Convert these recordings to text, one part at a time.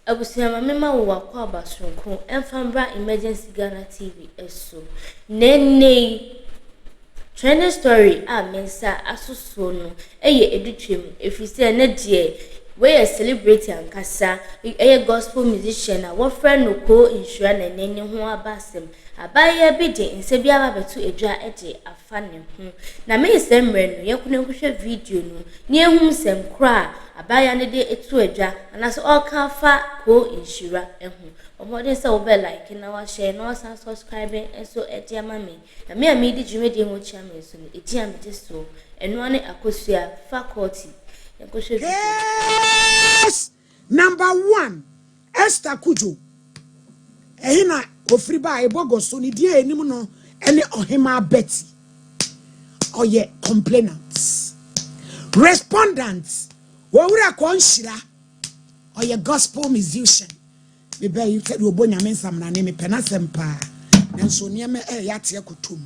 Abusiyama mema wo wakwa abasronko enfambra emergency Ghana TV eso nene trending story a mensa asusuo no eye edutwem efise na die we a celebrity ankasa eye gospel musician a wo friend no ko insura na nene ho abasem abaya bi de nsebi ababetu edwa ede afa ne ho na me semre no yakuna nhwehwe video no ne ehum sem kra abaya ne de etu edwa anaso oka fa ko insura ehu omode se wo be like na wa share na wa subscribe enso ede amame na me amidi dwumede ho chia me so no edi amede so eno ane akosua faculty yakohwe video. Yes, number 1 Esther Kujo ehina ofiri ba ebogo so ni die enim no ene ohema Betty oye complainants respondents wowura konshira oye gospel musician me be you said obonya mensam na ne me penasempa nanso niam yate akotom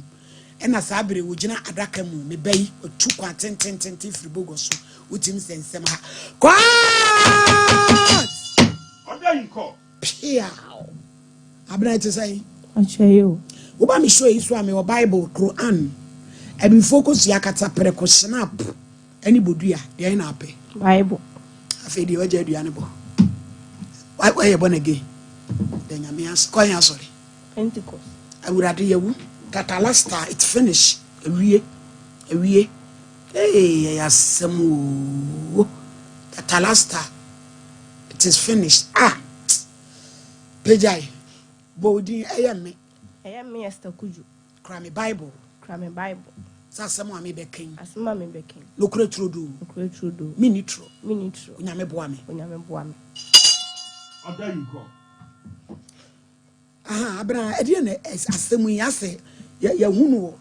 ena saabere wogina adaka mu me be otu kwa tentententi firi bogo so utim sensem ha kwa Odayinko pia abna to say acheyo oba mi show isu ame o Bible Quran e bi focus yakata preko snap any bodua dey na ape Bible afi dey waje aduane bo why you born again then ya me as konya sorry Pentecost awurade yawu tatalasta it finish ewie yasemu tatalasta it is finished pejai bodi ayame Esther Kuju krami Bible sasemu ame bekin asema me bekin lokure trodo minitro onyame boa me Odayinko abra ede na asemu yase ya hunu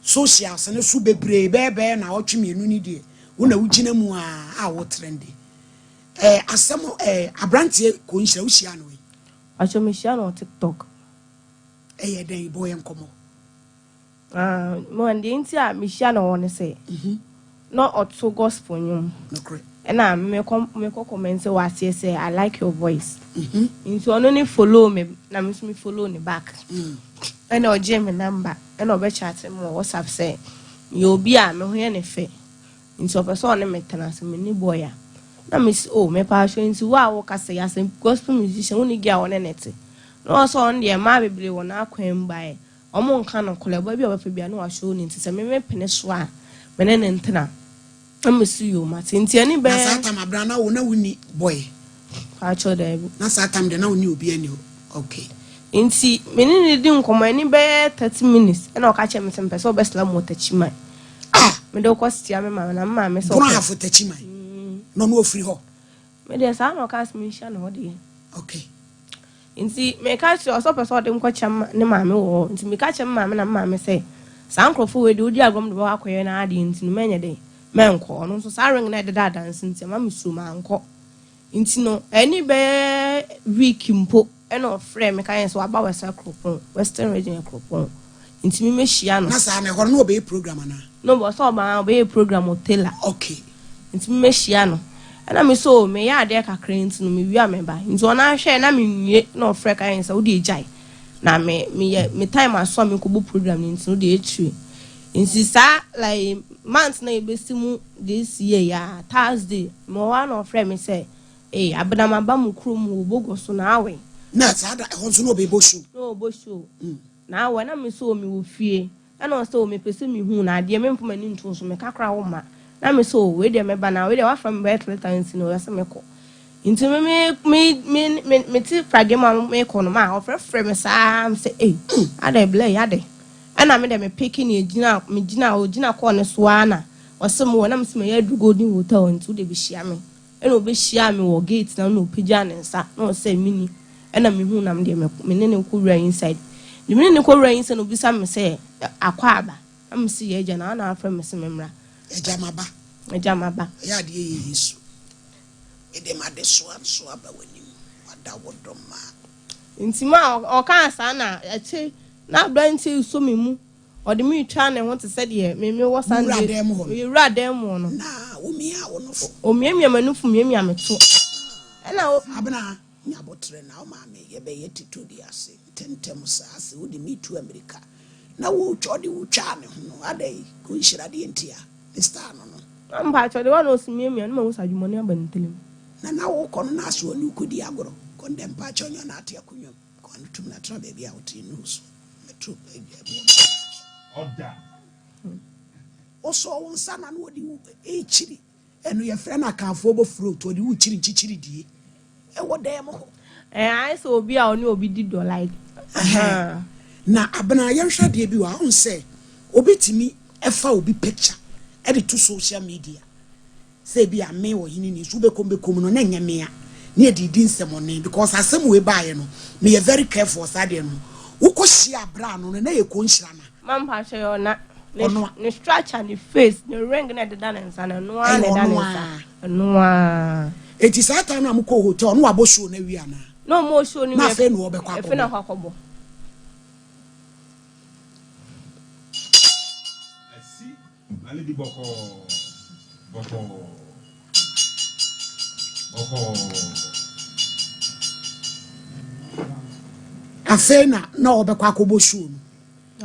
social sene su bebre bebe na otwemienu ni die wona wugina mu a wo trendy asemu abrantie ko nhira wuhia no we achomishia no TikTok den boy enkomo mo ndi nti a mishia no won say no oto gospel nyum no correct na me comment say wase say I like your voice into ono ni follow me na me follow ni back and o je me number and o be chat mo WhatsApp say you obi a me ho ye ne fe into person ne metana se me ni boy a na me me pa show into wa wo ka say as gospel musician woni gi a won nete no so on de ma bebre won akwan bae omo nka no koleba bi obafa bia no wa show ni nti se me pene so a me ne ntena amesi yo matinti ani be na satam abrana wo na woni boy acho da bi na satam de na woni obi ani okay nti menini di nkomo ani be 30 minutes na o ka che me sempe so be slam motachima me do kwastia me ma na ma me so bro hafu tachima no no ofiri ho me de sa no ka smi sha no de okay nti me ka che so person de nkwacha ne ma me wo nti me ka che ma me na ma me say sa nkrofo we de odi agom de ba akoye na ade nti no menye de menko no so sa ring na de da dance nti ma me su ma nko nti no ani be week mpo eno frame me kan so aba wesa kropon western region kropon nti me mehia no na sa na ho no be program na no bo so ba be program hotel okay nti me mehia no na me so me ya ade kakra nti no me wi ameba nti ona hwe na me nwie no frɛ kan so de ejai na me time aso me ko bu program nti no de etue nti sa like month na ebesimu this year ya Thursday mo wa no frɛ me say abnama ba mu krom wo bogo so na awe na sa da ho so no be bo show na awe na me so me wo fie na o so me pese me hu na ade me mpoma ni ntu so me kakra wo ma na me so we de me ba na we de wa from better times no yase me ko nti me ti fragema me ko no ma o frɛ me sa am say ada ble ya de ana me de me picking e gina ko ne so ana o se mo na me se me ya du golden hotel nti de bi hia me ena obi hia me wo gate na no pija ne nsa na o se mini ena me hu na me de me ne ko wura inside de me ne ko wura inside no bi sa me se akwa aba am se ye gya na na afra me se memra ejamaba ya de yesu ede ma de so aba wani wada wodoma nti ma o kan sa na eche na branti so me mu o de me twa ne ho te se de me wo Sunday we wura dem no na o mi a wo no fo o miamia manufu miamia meto ena abna nyabotre na o ma me ye be yetitu di ase tentem sa ase wo di me to America na wo chodi wo twa ne ho no adai ko nhira de ntia Mr. no Mpa cho de wano osimiemi no ma wo sadwumoni abantelim na wo kono na so ni kudi agoro kondem pa cho nyo na ate akunwam kono tum na tra baby out in news metro order oso won sana no di chiri enu ye frɛ na kanfo bo fruit odi wo chiri chichiri die e wo dem ho I so obi a oni obi di do like na abana ye hwɛ de bi wa on say obi timi efa obi picture e de to social media say bi a me wo hini ni so be kom no na nya me a na e di nsɛm ne because asɛm we baaye no me ye very careful sa de no wo ko hia bra no na ye ko nhira na mampa che yo na ne structure ne face ne ring na de dan nsa na no a ne dan nsa no a eti satan na mko hotel no abo show na wi ana no mo show ni na fe no obekwa e fe na kwakobo asi ani di boko afena na obekwa akobo show no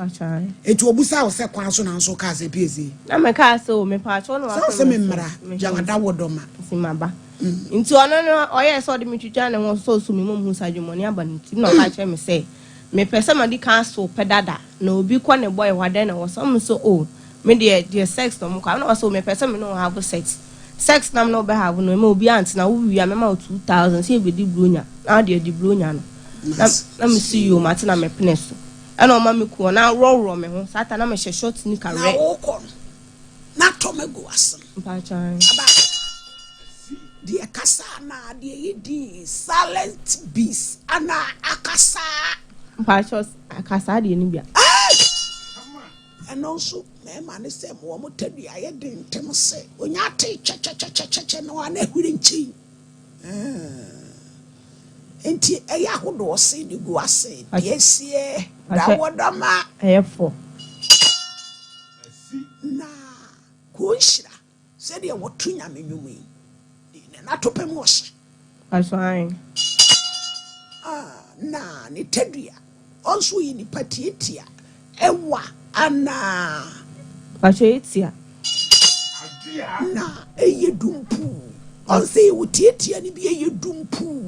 achai eti obusa o se kwan so na nso ka se piezi na me ka so me pa cho no wa se me mra jangada wodoma simaba nti ono no oye so de metwitwa ne won so me mum hu sadwumoni abanti na o ka che me say me pese ma di kan so pedada na obi kwa ne boy wade na wo so so o me de sex no kwa na so me pese me no have sex nam no be have no me obi anti na wo wi me ma 2000 se be di bronya na de di bronya no na me see you mate na me penis and o mama ko na ro me ho sata na me hye short ni kare na wo ko na to me go asem mpa chan aba di akasa na di yedi silent beast ana akasa mpa chos akasa de ni bia and also me man say mo mo tadu aye den tem se onya te che no ana huri nchi enti eya hodo se ni go ase yesie da wodama efo na ko nhira se de wotu nyame nwum yi na topem wo se aswan na ni tadua onso yi ni patietia ewa ana pachetia na eye dumpu onse yi wotietia ni bi eye dumpu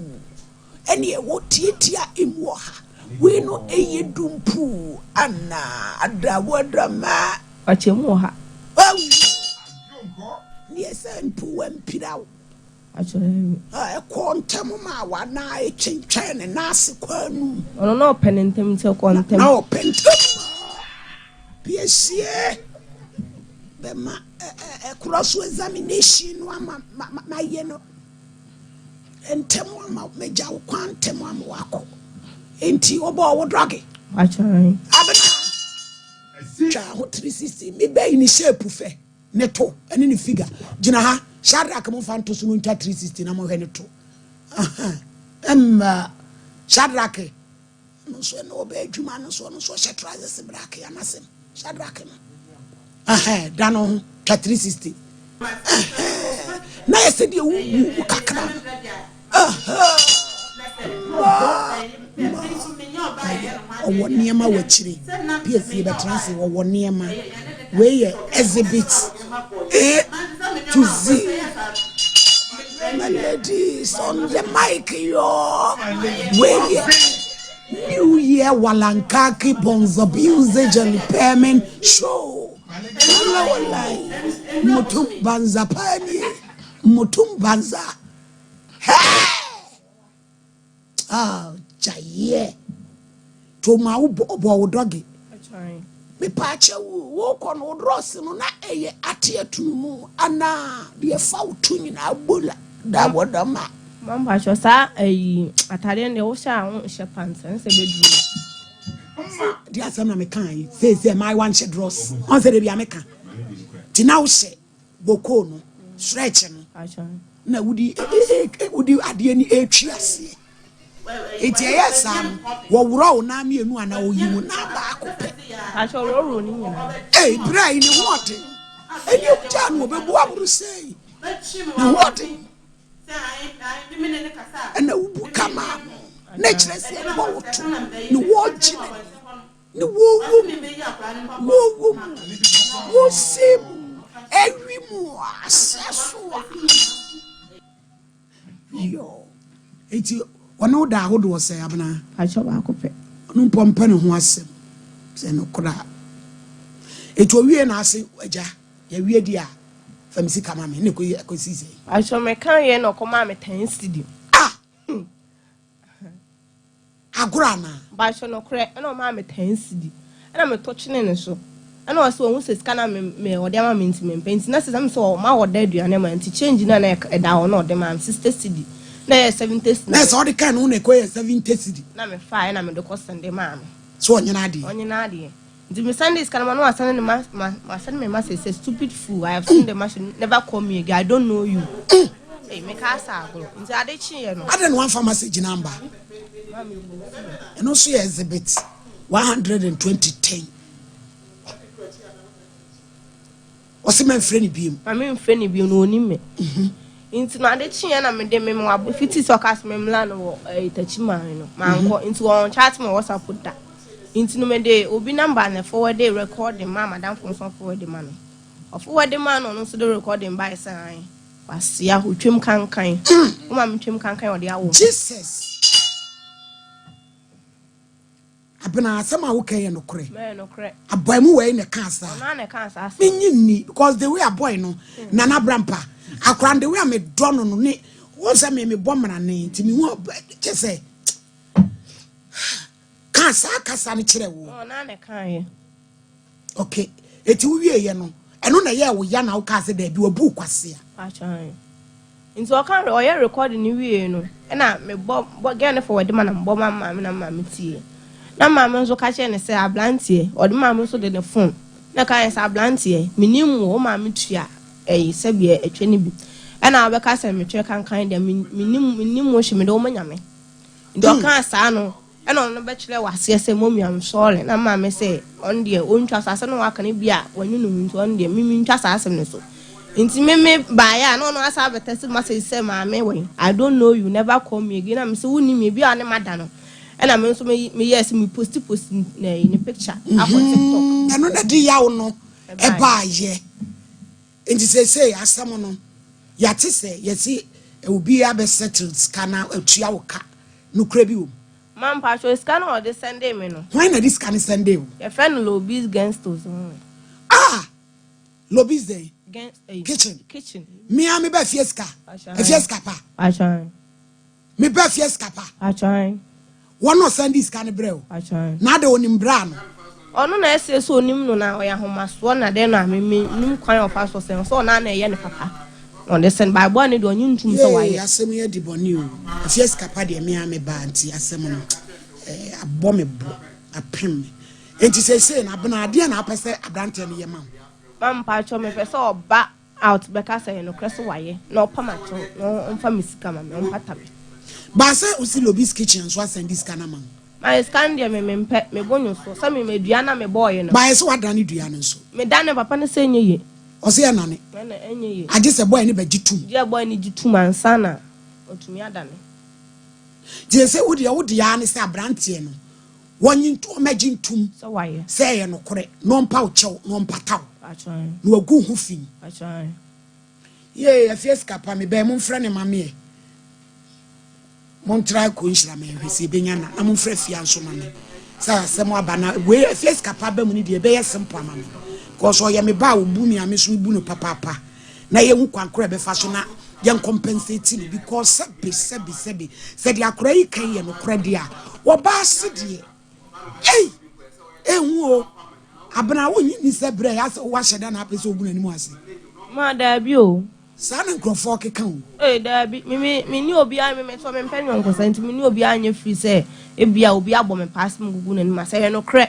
ene e wotietia emu ha we no eye dumpu ana adawadama pachemu ha ni esempu wampirawo achoi kontem ma wa na e chinchan na ase kwanu ono no penentem te kontem na opentem piesie be ma cross examination wa ma ye no entem ma meja wo kwantem ma wako enti obo wo drug achoi abena cha ho 360 me be ni shape fe ne to ene ni figure gina ha Shadrach mo fanto so no 360 na mo hwe ne to Shadrach no so no be adwuma no so she trousers black ya nasem Shadrach no da no 360 na yese de wu kakra owo niema wachiri piesie betranse owo niema we ye exhibit to see my ladies on the mic yo we New Year Walankaki Bonza Abuse and Payment Show Mutum Banza Pani Mutum Banza Jaye to my obo doggy me pacha wo ko no dross no na eye atia tunumu ana de fa utunyi na bola da bodama mamba cho sa atare ne wo sha ho she pants se bedru di asam na me kan say my one she dross on say de bia me kan ti na wo she boko no stretch no na wudi ade ni etwi ase eti yesam wo wuro na mienu ana oyiwu na ba akopɛ acho roro ni nyina bra ni what eni uta no be bo aburu sei na what ana ubu kama Nature say no watch no wo sim every more assesswa yo eti ono da hodo wo say abna acho ba akopɛ no pompa ne ho asem se no kra eto wie na ase agya ya wie dia famisi kama me ne ko sise acho me kan ye no koma me 10 cedi agora na ba acho no kra na o ma me 10 cedi na me to chene ne so na o se o hu se sika na me o de ama me nti me penti na se sam se o ma o da aduane ma nti change na na da o na o de ma 60 cedi na 70 cedi na so de kan no ne ko 70 cedi na me fa na me de cost and ma me so onyina ade nti me Sundays kana no asane ne ma send me message say stupid fool I have seen the machine never call me again I don't know you hey me ka sa agro nti ade chi ye no ade no one pharmacy number and also exhibit 12010 Osimen freni biem ma me freni biem no oni me nti na ade chi ye na me de me mo abo fiti so kas me mla no itachima no ma nko nti won chat me WhatsApp da nti no me de obi number na forward dey recording ma madam from so forward man no of forward man no so the recording by sign wasia hotwem kankan o ma me twem kankan o de awo Jesus abena asema wo kan ye no kore me no kore aboy mu we ne kansa na na kansa ni because the way a boy no nana brampa akran the way me do no ne won say me bomana ne nti me hu kese kasa ne kire wo na na kan ye okay eti wo wie ye no eno na ye wo ya na wo kase da bi wo bu kwase a chan nti o kan o ye recording ni wie no na me bo gen forward man na bo mama me na mama tie na mama nso ka che ne say ablantie o de mama nso de ne phone na kan say ablantie minim wo mama tua sebie atwe ne bi na obeka say me twe kankan de minim wo hye me de wo manyame nti o kan sa no eno no be kire wase say mommy am sorry na mama say on de ontwa sase no waka ne bia wanyunu nti on de mimi ntwa sase ne so nti meme ba ya no asa betesi message say mama we I don't know you never call me again na me say woni me bia ne mada no ena me nso me yes me post ne picture akọ TikTok eno na di yawo no e ba ye nti say asam no ya te say yesi obi ya be settled kana atua wo ka no kra bi wo man pacho scan or the Sunday me no why na this can Sunday your friend Lobby's gangsters Lobby's day kitchen me am be fieska pa achan me be fieska pa achan one no Sunday scan breo achan na de onim bra no ono na ese so onim no na oya homaso na de no ameme nim kwan of pastor say so na na ye ne papa on the send by boy ni do onyin tum so waye asem ye di boni o fieska pa de me am ba anti asem no abo me bo apem enti say na bana ade na apese abrante no ye ma mam pacho me pese oba out beka say no kreso waye na opamacho no mfa misika ma me ompata me ba say usi Lobby's kitchen so send this kana man my scan dia me mpe me bonyo so sa me medua na me boy no ba say wadane dua no so me dan papa ne say nyeye o say na ne na enyeye age say boy ne ba gitum dia boy ne gitum ansa na otumi adane je say wo dia ne say abrante no wonyin to magintum so waye say ye no kore no mpa wo chew no mpataw achan no agu hu fin achan ye fieska pa me be mo mfra ne mame mon try ko nhira me hwese benya na mo mfra fia nso ma me sa asem abana we fieska pa ba mu ni de be ye simple ma me cause o ye me ba wo bu mi ame so bu no papa na ye hu kwankora be fa so na ye compensate me because sebi said ya kora yi kan ye no kora dia wo ba se die hu o abana wo ni se bre ya se wo hyeda na apese ogun ani mu ase ma da bi o sa na nkrofo keka o da bi me ni obi an me so me mpanyo nkosanti me ni obi anya free say e bia obi abo me pass me gugu nani ma say no kre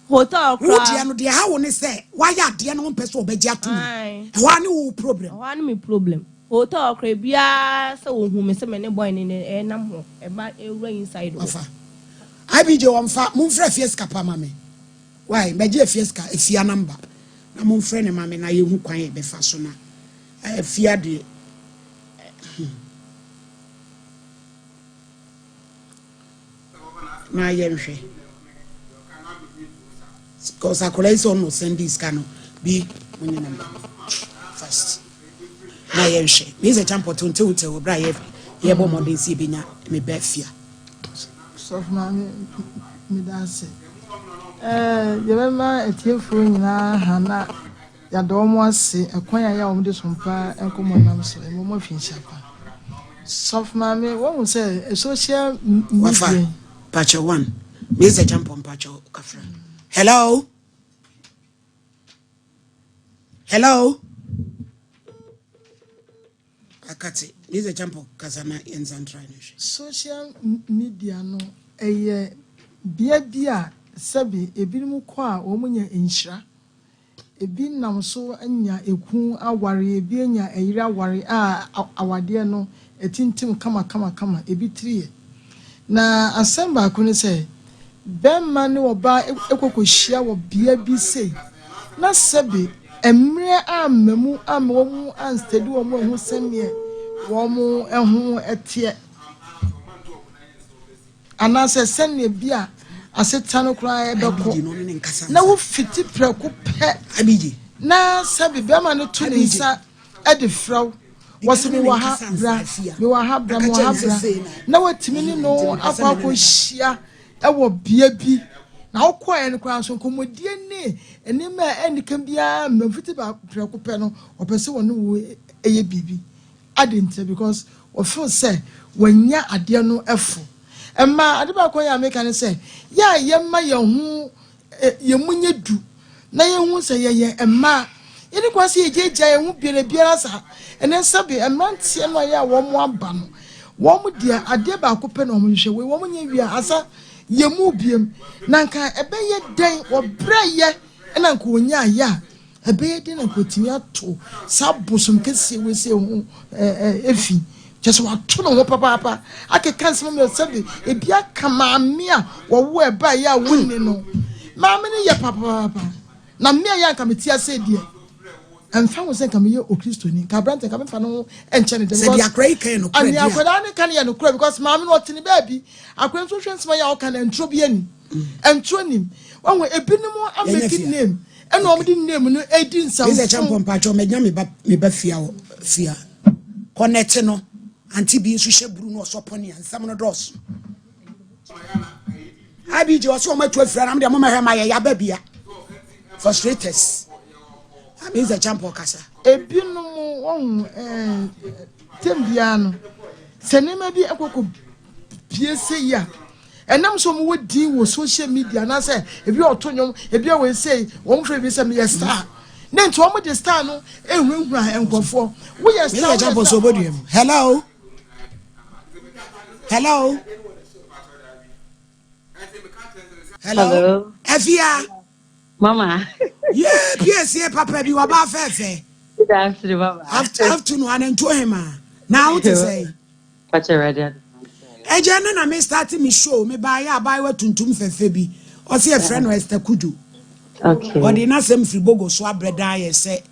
hotel kra wo dia no de ha wo ne say wa ya de no mpese obagia to me wa ni wo problem wa ni me problem hotel kra bia say wo hu me say me ne boy ni nam ho e ba ewura inside afa abije wo mfa mo mfra fieska pa mame why meje fieska efia number na mo mfra ne mame na ye hu kwan e be fa so na efia de na yɛnhwɛ because akola is on no Cedis cano be when number first na yɛnhwɛ me is a champ to tell bra yɛbɔ modern si benya me befia so me dance yɛbɛma etiefo nyinaa ha na yɛdɔ mo ase ɛkwan a yɛ wɔn de sompa nkɔmɔ nam so mo fi nhyapa so me wɔn say social media patch 1 me is a champ on patch kafra hello akati me is a champ kasana enzantra social media no bia sabi ebinom kɔ a wɔn nya nhyira ebi nam so anya eku aware ebi anya ayira aware a awade no etintim kama ebi triye na asɛmba ko ne sɛ bɛmma ne oba ekokohyia wɔ bia bi sei na sabi emre amamu amamu ansteady wɔn ho sɛmie wɔn ho etie anase sɛnne bia asetano kra ebeko na wo fiti preko pe abiji na sabi bema no to ne nsa ede fraw wasemi wa ha bra me wa ha bra na watimi ni no akwa hia ewo bia bi na wokɔ en kra so komodie ne enima enika bia mfiti ba preko pe no opese wonu wo eye bibi adente because of feel say wanya ade no efo Emma adiba ko ya make an say ya yemma ye hu yemunye du na ye hu say ye emma yedi kwase ye jeja ye hu biara sa ene sabe emrantie no ya wo mo aba no wo mo dia ade ba ko pe no mo hwe we wo mo nya wia asa yemu biem na nka ebe ye den wo braye na nka onya ya ebe ye den na kotimi ato sabosum kese we se hu efi just what to know papa ake cancel me sabi e bia kama me a wo wo e ba ya wonni no ma me ne ye papa na me ya nka meti ase die emfa wo se nka me ye okristoni ka brante ka me fa no enche ne de because ya krai kan no krai dia ani akwada ne kan ye no krai because ma me no tini baby akwen so hwensema ya o kan entro bi ani entro nim wo ebinim ameki name ena o mdi name no edi nsam is a champion patch o megnya me ba fia connect no anti bi nso hye no osoponi ansam no dos abiji oso o matu afira na de mo mahwe ma ya ba bia frustrators am is a champion kasa ebinom won tembia no senema bi akoko piese ya enam so mo wodi wo social media na say ebi otonyom ebi we say won hwe bi say me star na nti o mo de star no ehunhura enkofo wo ye star me champion so bodiem hello Afia Mama. Yeah, PSA papa bi wa ba fefe. Good afternoon, Mama. Afternoon and to him. Now what to say? What's your ready? Eje na me start me show me buy wa tuntum fefe bi. O se e friend Esther Kudu. Okay. O de na sem free bogo so abreda ye se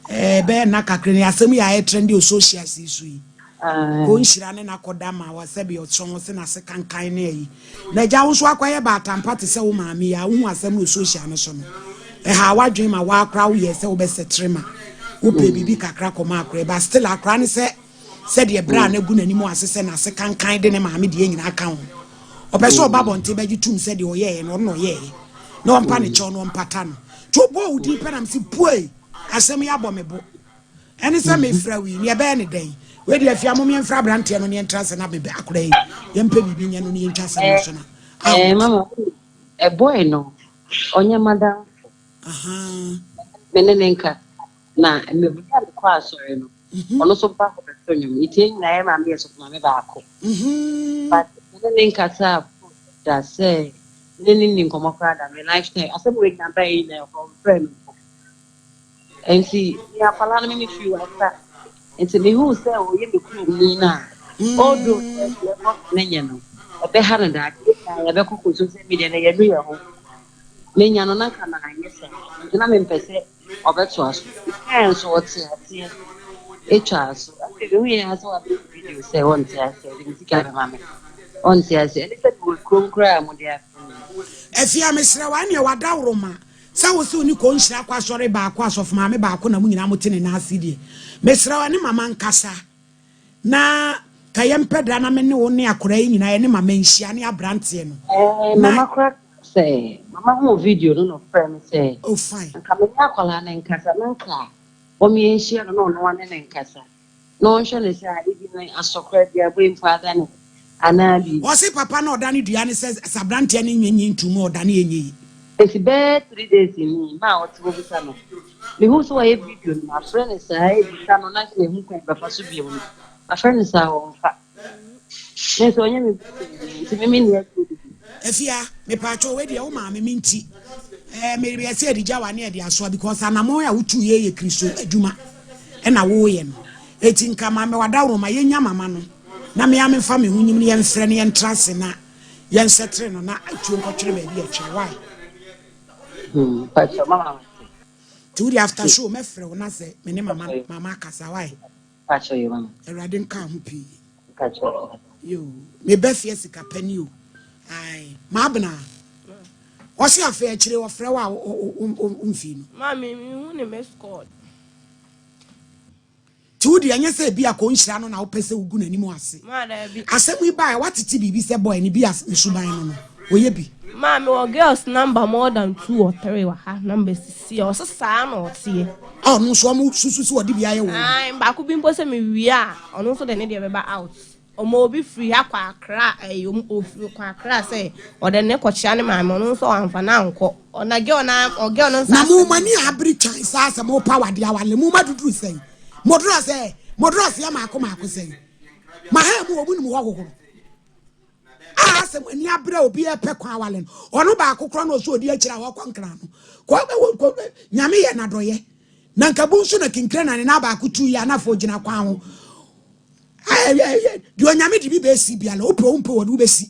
be na kakre ne asem ya e trendy o social isu yi. Ko nhira ne na koda ma wa se be o chon se na se kankan na yi. Na ja wo so akwaye ba atampa te se wo maami ya wo asem o social ne so no. Ha wa dream ma wa akra wo ye se wo be setrema. Wo pe bibi kakra koma akra ba still akra ne se de bra na gu nani mu asese na se kankan de ne maami de nyina kan ho. Obeso obabonte be gitum se de oyeye no no ye. Na ompa ne cho no ompata no. To bo udi pe na msi puei asem ya bo mebo. Eni se me fra wi ne be ne den. We de afia mo me mfra brante no ne entrance na bebe akra yi. Ye mpa bibi nya no ne entrance no so na. Mama, a boy no. Onya madam. Menenenka. Na me bi ya kwa sorry no. Ono so pa ko betonyum. Iti na e ma me so ma me ba ako. But menenenka sa that say nini nkomakra da me lifestyle. Asem we can buy in for friend. And see, ya pala na me fi wa sa. Enti me hu say o ye me kuru ni na. Odo e ko nenya no. Ebe ha na da ya be ko social media na ye do ye ho. Menya no na kana anye se. Na me mpese obeto aso. En so oti ati. Echa aso. Ati we ya so abi video say on ti ase. Di sika be mame. On ti ase. Eni se we krom kra mo dia efia mesra wa ne wada woroma sa wo se oni ko nhira kwa sori ba kwa asof ma me ba ko na munyina motene na asidi mesra wa ne mama nkasa na kayempeda na me ne wo ne akora yi nyina ne mama nhia ne abrante no mama kra say mama ho video no friend say oh fine nka me akola na nkasa na nka o mi nhia no no wane ne nkasa no nhwe ne say ibi na asokra dia bo imfada ne anabi o se papa na oda ne dua ne say sabrante ne nyenyi ntumo oda ne yenyi esi be 3 days ni ma o ti bo bisa no me hu so e video na friend say bisa no na se hu kwa ba fa so bi mu my friend say o fa ne so nya me ti me ni efia me pacho we dia wo ma me minti me be say edija wa ne e dia so because anamo ya wutu ye kristo aduma e na wo ye no eti nka ma me wada wo ma yenya mama no na me ya me fa me hunyim ne ye mfre ne ye ntrase na ye nsetre no na atu nkotwere ba bi atwe why pacho mama to the after show me frɛ wo na sɛ me ne mama kasa why pacho yo mama erade nka ho pi pacho yo me be fie sika pani o ai ma bna o se afa akire wo frɛ wa mfi no mami mi hu ne me score to the anya sɛ bia ko nhira no na wo pese ugu nani mu ase ma da bi asɛm yi ba watete bibi sɛ boy ne bi as suban no oye bi mami or girls number more than 2 or 3 wa ha number 6 o sa na o tie oh no so mo susu odi bia ye wo ai ba ku bi mpo se me wi a ono so de ne de be ba out o mo obi free akwa akra o free kwa akra say o de ne ko chia ne mami ono so anfa na anko ona ge ono na mo mani abri chan sa sa mo power dia wale mo maduduru sei modro se ya mako sei ma ha mo obu ni mo kokoro asem ani abra obi e pe kwa wale ono ba kokoro no so odi akira wo kwankra no ko nyame ye na doye na nkabu nso na kinkra na ne na ba akutu ya na fo gina kwa ho di onyame di bi be si bia la opro wo du be si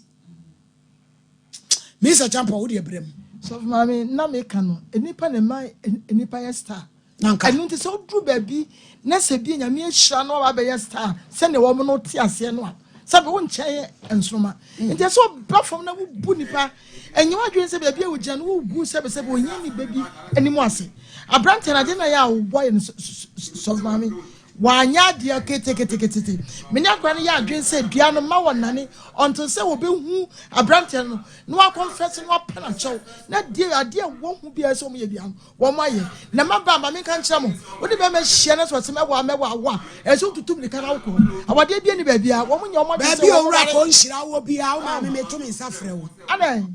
Mr. Champo wo de brem so mami na me kanu enipa ne mai enipa ya star nanka enu nti so dru baby na se bi nyame ahira no ba be ya star se ne wo mo no ti ase no a sabe wo nche ensroma nti so platform na wo bu nipa enye wadwen se baby e wo gya no wo gu se be se bo nya ni baby enimu ase abrante na de na ya wo boy so mami wanya dia kete menya kwa ne ya adwen se dua no ma wonane until se wo be hu abrante no no confess no apana chew na dia wo hu bia se wo ye bia wo ma ye na ma ba ma me kan kire mo wo de be ma hia na so se mewa e so tutum ni kana wo ko awade bia ni ba bia wo nya wo ma bia bia owura ko nhira wo bia wo ma me meto me nsa frɛ wo ana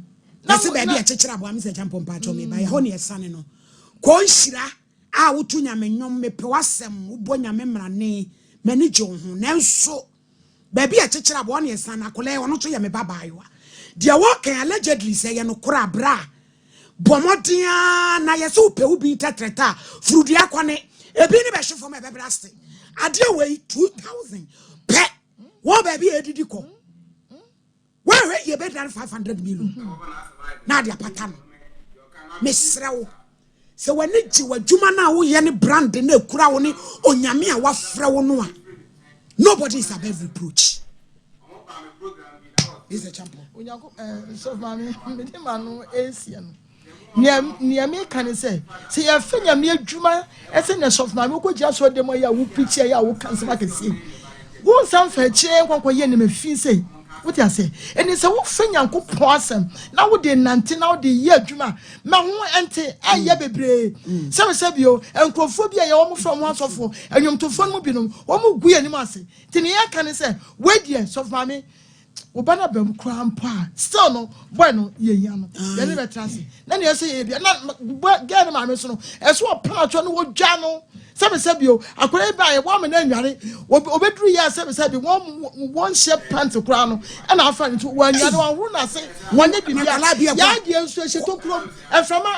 na se bia bia kyekere abo Mr. Champo mpacho me ba ye ho ne esane no ko nhira a wotu nyame nyom me pe wasem wo bo nyame mrane mani je ho nanso ba bia kyekere abo ne esane akole wono to ye me babaayewa dia wo kan allegedly say ye no kora bra bomodia na ye so pe ubi tetreta frudia kwane ebi ni be hwefo me be braste ade we 2000 pe wo ba bia edidi ko where ye be than 500 million na dia patano mesrewo se wani ji wadwuma na wo ye ne brand na ekura wo ne onyame a wafrɛ wo no a nobody is above reproach is a champion onyanko so mami me de manu esia no niame kan se ye fenya me adwuma ese ne sof mami ko gya so de mo ya wo picture ya wo kanse ma kese wo san fa chie kwankwa ye ne me fi se what you say eni se wo fenya nko poasem na wo de nante na wo de ye adwuma ma ho ente aye bebre se bio enkrofo bia ye wo mo from one sofo enwomtofo no binom wo mo gu anim ase tini ye kan se we die sof mami obana bem krampa still no boy no ye no ye ne betrase na ne se ye bia na ga ne ma me so no eso opana cho no wo dwa no se bio akore ba ye wo me na nware obeduru ye se bi won she pant kra no e na afa nti wo nware wo hu na se wonye bibia ya die nso she to krom eframa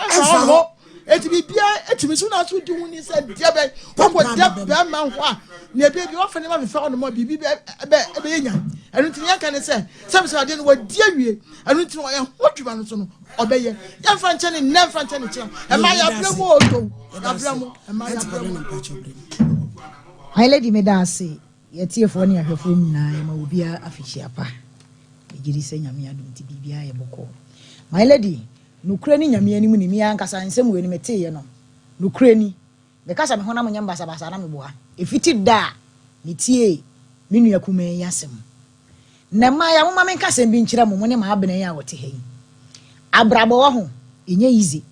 ho eti bibia etimi so na so di hu ni se dia be wo dia be ma ho a na be bi wo fa ne ma fa no mo bibi be ye nya enu nti yan kan se ade no wo di awie enu nti wo ye ho dwuma no so no obeye ya fa nche ne na fa nche ne kira e ma ya bremu oto abramo e ma ya bremu Hi lady medase ye tiefo ne ahwefo nyina ma obi afihia pa gidi se nyame adom ti bibia ye boko my lady nukure ni nyame ani mu ni mi ankasa nsem we ni meteye no nukure ni be kasa me honam nyam basa basa na me boa efiti da metie me nua kuma yasem na ma ya mama men kasa bi nkira mo ne ma abene ya wote he abrabo wo ho enye easy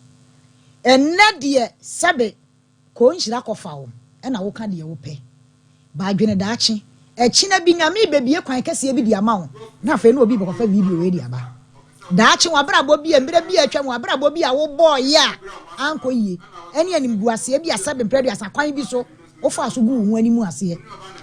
enne de sabe ko nhira kofa wo na wo ka de wo pe ba adwene daache echi na bi nyame bebie kwan kase bi di ama wo na afa na obi bokofa video we di aba daache wa brabo bi mbere bi atwa wa brabo bi a wo boy ya anko yie ene anim guase bi asabe mpre asa kwan bi so wo fa so gu hu animu ase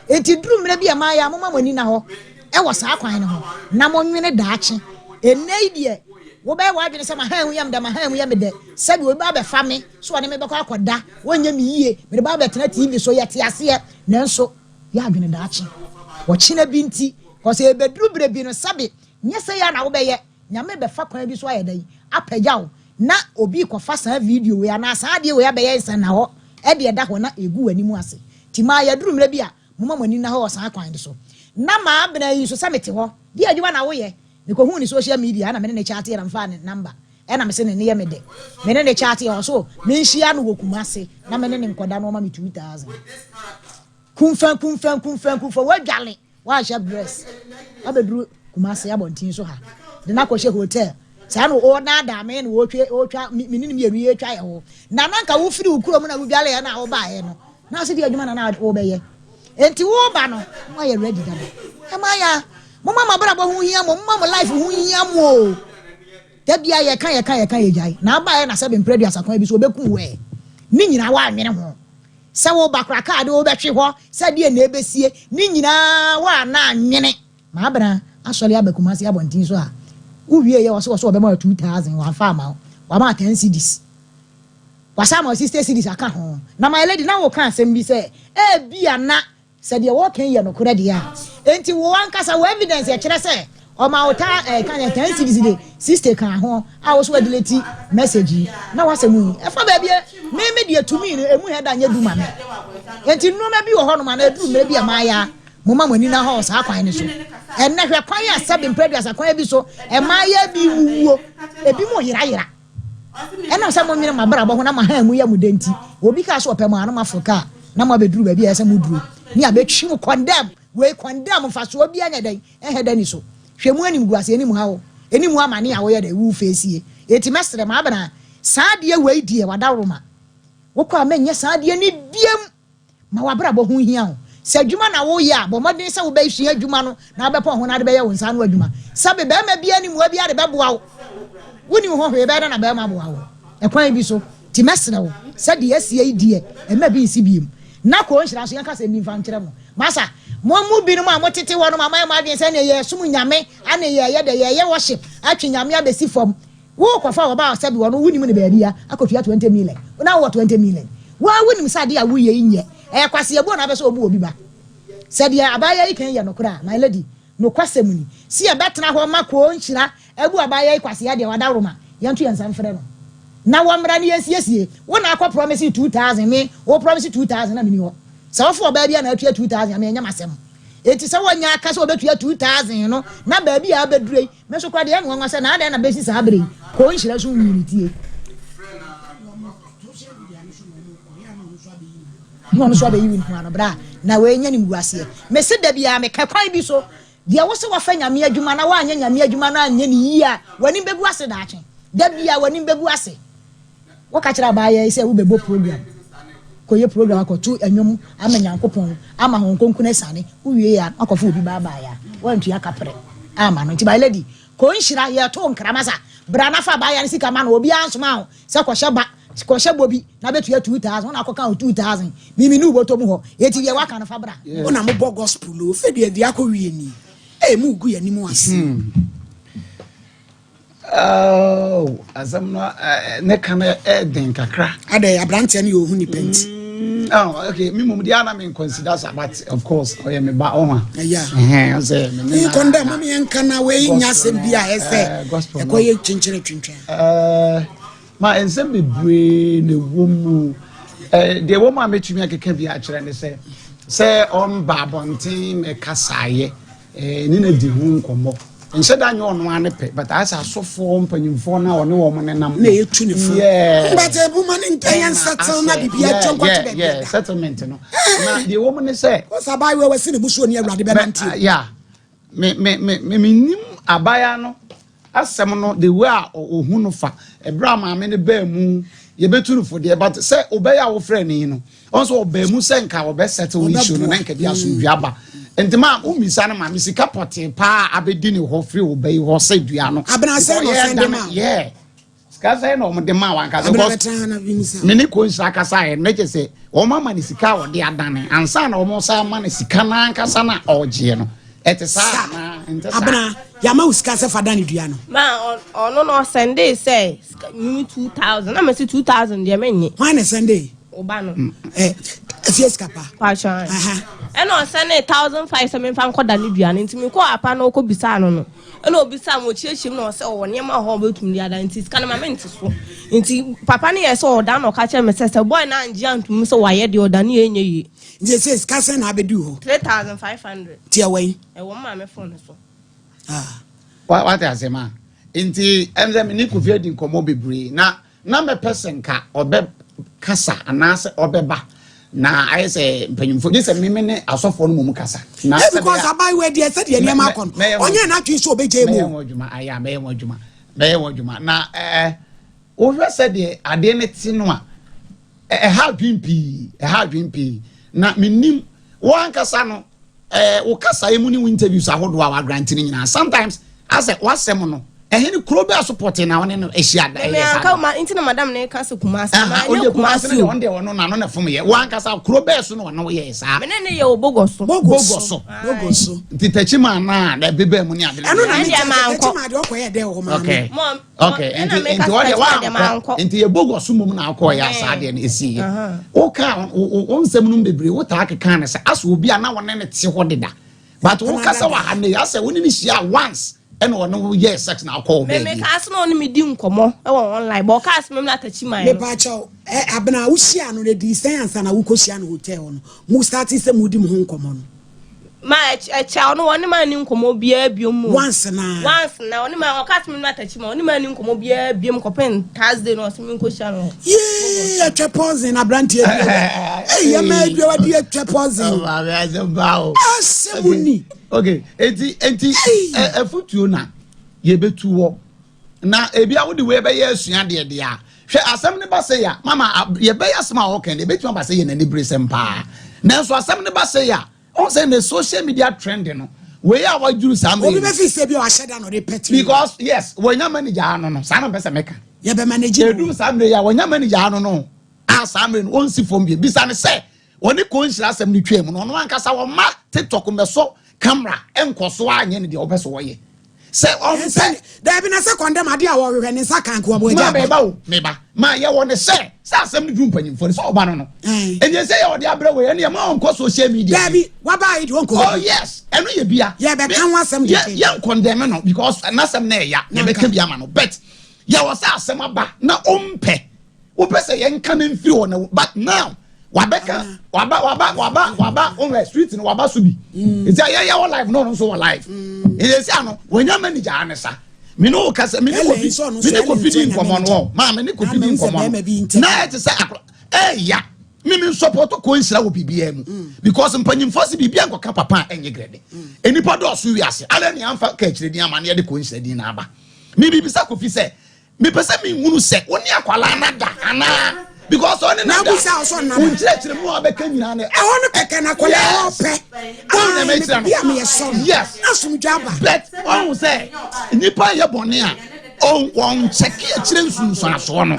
enti duru mre bi ama ya mama mani na ho e wo saa kwan ne ho na mo nwene daache enne ide wo be wa adwene se ma han hu yam da ma han hu yam de sabi wo ba be fa me so wane me be kwa akoda wonya me yie me ba be tena TV so yete ase nanso ya adwene daache wo china binti ko se be duru bre bi no sabi nyese ya na wo be ye nyame be fa kwan bi so ayedan apagyaw na obi ko fa sa video we ana sa de we abeye nsa na ho e de da ho na egu animu ase ti ma ya duru mre bi a mama mani na ho sa kwan de so na ma abena yi so sa mete ho di adwuma na wo ye me ko hu ni social media na me ne chat na mfa ne number e na me se ne ye me de me ne chat ya so me nhia no wokuma ase na me ne nkoda no ma me 2000 kumfa wadwale wa sha dress abeduru kuma ase abontin so ha de na ko she hotel sa no o na da me no otwa minini me enu etwa ye ho na nanka wo firi ukuro mu na wo biale ya na wo ba ye no na se di adwuma na wo be ye enti wo ba no wa ye ready da ma ya mama brabo hu hia mo mama life hu hia mo da bia ye kan ye jai na ba ye na se be mpre dia sakwan bi so obeku we ni nyina wa anwene ho se wo bakra ka de wo betwe ho se de na ebesie ni nyina wa na anwene ma abra asole abakumasi abontin so a uwie ye wo so be ma 2000 wa fa ma wa ma 10 Cedis wasa ma 60 Cedis aka ho na my lady na wo kan asem bi se e bia na se de wo kan ye no kore de a enti wo ankasa wo evidence e kire se o ma ota kan 10 Cedis de sister kan ho a wo so delete message na wasemu e fa ba bia me de atumi no emu he da nya du ma me enti no ma bi wo ho no ma na du me bia ma ya mama mani na ho sa kwan ne so enne hwe kwan ya sabe mpredua sa kwan bi so e ma ya bi wuwo e bi mo yira ena sa mo nwene mabra bo ho na ma ha mu ya mu denti obi ka so opema na mafoka na ma beduru ba bi ya sa mu duru ni abetwi mu condemn we condemn fa so obi anya dan he dani so hwe mu anim guase anim ha wo anim amane a wo ye da wu fesie eti mesre ma abana saa de we die wadawroma wo kwa menye saa de ni biem ma wabra bo ho hia ho se djuma na wo ya bo modin se wo be hia djuma no na abepo ho na de be ye wo nsa no adjuma sabe be ma bia ni mu bia de be boa wo woni ho hwe be na be ma boa wo e kwan bi so ti mesre wo se de asie idie e ma bi nsi biem na ko nhira so yanka se mi mfa nkire mo masa mo mu bi no ma mo tete wo no ma ma adwen se ne ye sum nyame ane ye de ye worship atwe nyame abesi fom wo kwafa wo ba sabe wo no woni mu ne ba bia akotua 20 million na wo 20 million wa woni msade ya wo ye nye e kwase ebo na be so obu obi ba said ya abaya yi kan ya no kra my lady no kwasem ni si e betena ho ma ko nhira ebu abaya yi kwase ya de wadaroma yantu yansa mfre no na wo mra ni yesiesie wo na akwa promise 2000 me wo promise 2000 na me ni ho se wo fo ba bia na atua 2000 me nya masem eti se wo nya aka se obetua 2000 no na ba bia abedurei me so kwa de ya no nwa se na ada na besi sa abre ko nhira so nwinitie no so be yiwin ho anobra na we nya ni muase me se da bia me ka kwan bi so dia wo se wa fa nyame adwuma na wa anya nyame adwuma na anya ni yi a wani begu ase da achen da bia wani begu ase wo ka kira ba ye se wo bebo program ko ye program akotu enwom amanyankopon ama honkonku na sane wo wie ya akofa obi ba ba ya wantu akapre ama no ti ba lady ko nhira ye to nkramasa bra na fa ba ya sika ma na obi ansoma ho se ko sheba ko shebo bi na betu 2000 na akoka 2000 mimi nu boto mu ho yeti ye waka na fa bra ona mo bo gospel o fe de dia ko wie ni e mu gu ya ni mu ase azam no ne kana den kakra ade abrante ne yo hu ni penti okay me mum dia na me consider but of course o ye me ba o ma yeah say me ni konda mama yen kana we nya sem bia ese e ko ye chinchire twintwa ma ensem bebre ne womu de wo ma metumi akeka bi a kire ne se on babontin me kasaye ni na di hu nkomo instead of your one pay, but as I saw for penny for now, no woman and I'm yeah, but a woman in Tayan settle not be a settlement. No, the woman is say, what's a buy where seen a bush on your radibant? Yeah, me abayano. As someone the way or hunufa, a brahma many bear moon, you better for the but say obey our friend, you know. Also obey Musenka or best settle issue, and then Yaba. And the man whom is Anna, Missy Capote, Pa Abedini, who free obey or say Diano. Yeah. Scazano, the Mawan, Minico is like a sign, make say, oh, Mamma is a cow, they are done, and son almost some man is Canan Casana or Giano. At a sana, Abana, Yamaus Casa Fadani Diano. Ma, no, Sunday say, 2,000. I'm 2,000, dear many. Why a Sunday? Obano. Yes, Capa. Pasha. And on Sunday, 1,500 pounds called Danidian into me call upon Oko Bisano. And no Bisam will chase him or so near my home to me. I didn't see Scanamamentus. Into Papania saw down or catch him, says a boy and young to Miss Oyed or Dani. This is Cassan Abedu. 3,500. Dear way. I want my phone. What as a man? Inti Emzamini could feed in Comobi. Now, me person ka or be Casa and answer or beba. Now, I say, for this a minute, I saw for Mumukasa. Now, because I buy where they said, Yamakon. On your not to so big. I am Mayamojuma. Now, over said the Adenetinoa. A hard dream pea. Na minim one kasano ukasa emuni interviews ahodo our granting na sometimes as a wasemono ehini krobe support na won no ehia da me anka ma intina madam na kasa kumasi ma onye kumasi ne onde wono na no na fom ye one kasa krobe so no wono ye sa me ne ye obogoso titachi ma na bebe mu ni ade eno na me anko ma de okoye de wo ma okay enti what wa enti ye bogoso mum na akọ ya sa de na esi ye o ka on sem num bebre wo ta akeka na sa aso obi ana won ne te ho deda but wo kasa wa ha ne asa woni ni shia once and one year sex now call me. Make us no me dim komo. I want online, but cast me not touch my. Me pacho, abna usia no the distance and a ukosian hotel. Mu start se mudi mu hon komo. Ma a child no one man in komo bia biom. Once now only my cast me not touch my only man in komo bia biom kopen Thursday no se me kosian. Yeah, trepons in a brand here. Hey, you made your dear trepons. Asemuni. Okay, enti afutuo na ye betu wo na ebia wo de we be ye asua de a hwe asem ne ba se ya mama ye be ya sma wo kan de betu ba se ye na ni bresem pa na so asem ne ba se ya on say the social media trend no we ya wa juru sam obi be fi se bi o aheda no repeat because yes when your manager no sa na be se meka ye be manager edu sam ya when your manager no asam no on si fom bi sa ne se oni ko nhira asem ni twem no no ankasa wo ma TikTok me so camera enkoso anye ne de obeso wo ye se on se da bi na se condemn ade a wo hwe ne saka nko bo ja meba ma ye wo ne se asem ne drum panyin for so oba no enye se ye wo de abre we ne ma onko social media da bi wa ba it wonko oh yes eno ye bia ye be kan wasem de ye condemn no because na asem na ya ne be ka bia ma no but ye wo se asem aba na ompe wo pese ye nka na mfiri wo na but now wabeka waba on the street no waba subi it's ya wa live no so live it say ano when your manager anesa me no kasa me no feeding for no ma me no feeding for na it say ya me support ko nsira wo bibia mu because mpanyim force bibia nkoka papa enye grade enipa do so wi ase ala ni amfa ka kire din amane de ko nsira din na aba me bibisa ko fi say me pese me ngunu se oni akwala na da ana because only now we say also na unchire mu abeka nyina na e hono keke na kwale ope na me tira yes asum jaba but on say nipa ye bone a on check e chire nsunso aso no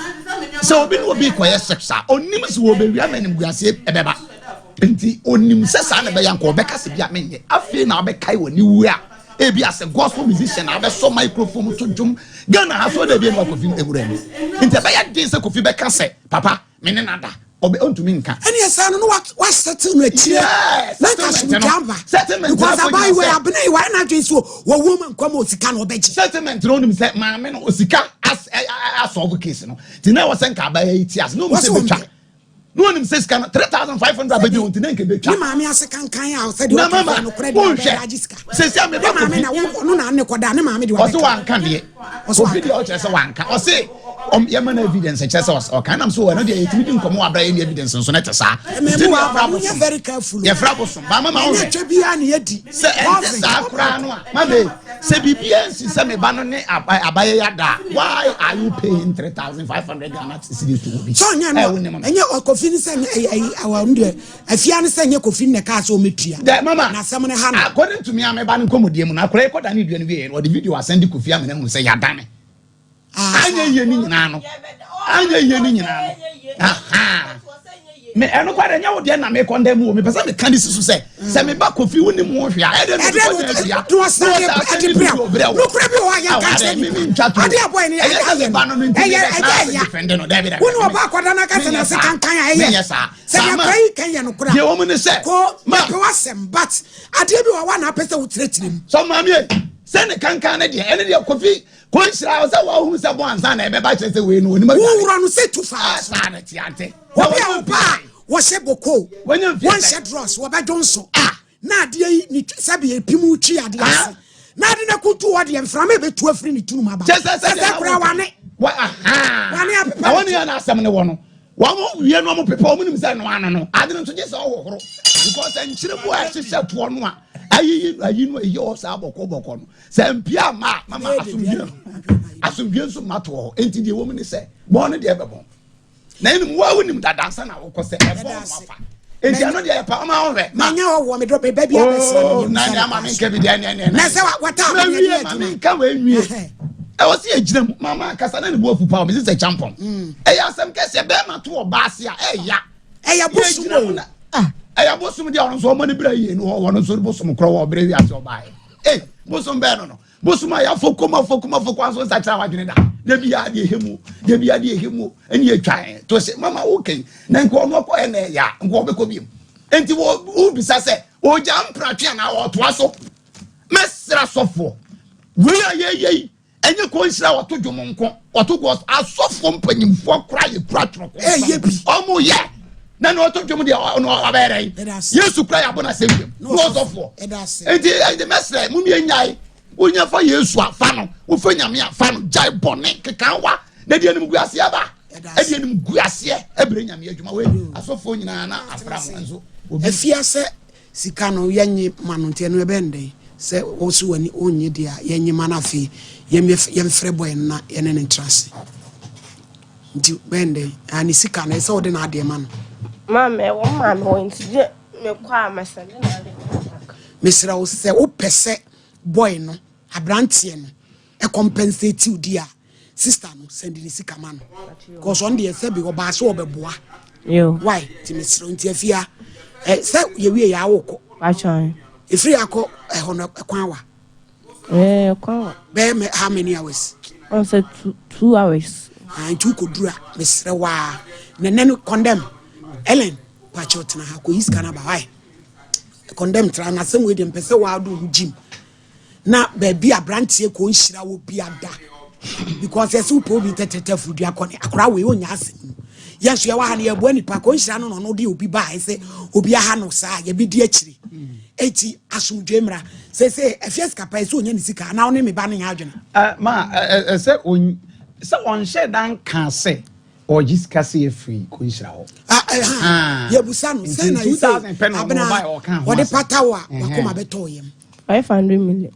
so obi no obi koye sexa onim se wo be wi amanim guase ebeba enti onim se sa na be yanko obeka se bia menye afi na obeka woni wu a e bia se gospel musician na be so microphone to djum Ghana has so de bi no kofi ewurani nti be ya din se kofi be ka se papa me ne nada obe ontumi nka ene yesa no what settle no akire na ka so jamba settlement because abai we abne we na dwen so wo woman kwam osika no obeji settlement no nim se ma me no osika as solve case no ti na wo se nka abai ti as no mo se betwa no one says can 3,500 baby on tinenke be twa. Ni maame ase kankan a o se de o ka no credit register. Say me ba maame na no na ne koda ne maame de wa. Oso wanka de. Oso video o chese wanka. O say yema na evidence chese o kan am so we no de yetimi di nkomo abra ye evidence so na tesa. Me wa very careful. Ye fra bosom. Ba mama o. Twa bia na yedi. Say sa kra no a. Mama say bibia nsi say me ba no ne abaye yada. Why are you paying 3,500 Ghana cedis to be? So nya no. Enye Kofi ni say awa ndu afia ni say nye Kofi ne ka so metua. Mama na sam ne ha no. According to me am ba no komodie mu na kra ekoda ne duane we no the video asend Kofi am na mu say yada me. Anya ye ni nyina no. Anya ye ni nyina no. Aha. Me eno kware nya wo de na me condemn wo me pesa me kan disisu say me ba Kofi woni mu hwe a e de no to say e de bra no kra bi wa ya ka say me ade aboy ni e ba no nti e defend no David woni oba kwada na ka say na se kan kan e say ya kai kan ya no kra ye wo me ne say ko ma pe wasem but ade bi wa na pesa wo tiretirem so mama say ne kan kan na de ene de Kofi ko nsira say wa hu say bo ansa na e be ba kire say we no oni ma wura no say too fast sa na tiante What say boko? One set Ross, what by Johnson. Na de ni sabi e pimu chi ade ase. Na de na kutu wode em fra me be to afri ni tunu maba. Say kra wane. Wa aha. Na woni ya na asem ne wo no. Wa mo wie no mo pepa o munim say no ano no. Ade no to je say o horo. Because enchire bo a hye to no a. Ayi no e yo sa boko no. Say mpia ma mama asumdwe so mato. Enti de wo mu ni say. Bo no de e be bon. Na enu wa wonim da dansa na wo kose e bon mafa enti ano de pa ma wo hwe na nya wo me drop baby abesa na nya ma me nke bi de na se wata na wie ma me nka wa nwie e wo se ejina mu mama kasa na ne bo afu pa o me se champion e ya asem kese be ma to obaase a e ya bosum e ya bosum de ono so mo ne bra yi no wo no so bosum kro wo bra wi ase obae bosum be no bosum ya fokoma so sa kra wa dwene da debi ade ehemu eni etwan to se mama okay na nko no ko ene ya nko be ko biem enti wo bisa se o jam pratwe na o to aso mesra sofo we ye enye ko nsira wo to dwom nko wo to go asofo mpanyimfo kra ye pratwe ko ye bi omo ye na no to dwom de no abere yesu kra ya bona sem no sofo enti mesra mu mi nyai onya fa yesu afa no wo fa nyame afa no jai bone kekanwa na de anim guase aba e anim guase ebre nyame adwuma we asofo nyina na afram nso afia se sika no yenye manonte no ebende se osu wani onye dia yenye manafi yemfre boy na yene ne trase nti bende ani sika na se ode na ade man mama wo mama wo ntije me kwa masale na ade mesra wo se wo pese boy no abrantie no e compensate you dia sister no send ni sika man cause on the say be oba so obeboa yo why ti mesro nti afia se ye wie ya woko achan ifri akọ hono kwan wa kwan be me how many hours on say 2 hours and tu ko dura mesre wa nene condemn Ellen pacho tena ha ko iska na ba why condemn tra na sem we dem pese wa do gym na baby abrantie ko nhira wo bi ada because yes we probably tete food akone akora we onya asem yes ye wa ha na ye bo nipa ko nhira no de obi ba ese obi aha no sa ye bi di akiri eti asumdwe mra se afies kapa ese onya ni sika na one me ba no adwene se on share dan kan se or just kasi free ko nhira ho ye busa no se na 2000 pen on buy or kan what the patawa wakoma beto yem 500 million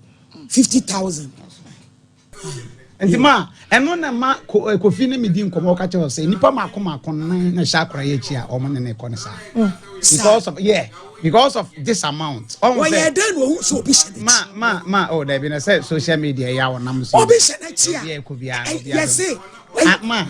50,000 enti ma eno na ma Kofi ne medi nkomo ka che say nipa makoma na sha akora ye chi a o mo ne ko ne sa because of this amount why you den wo so obi shede ma oh there be na say social media ya wonam so obi shede chi a yes ma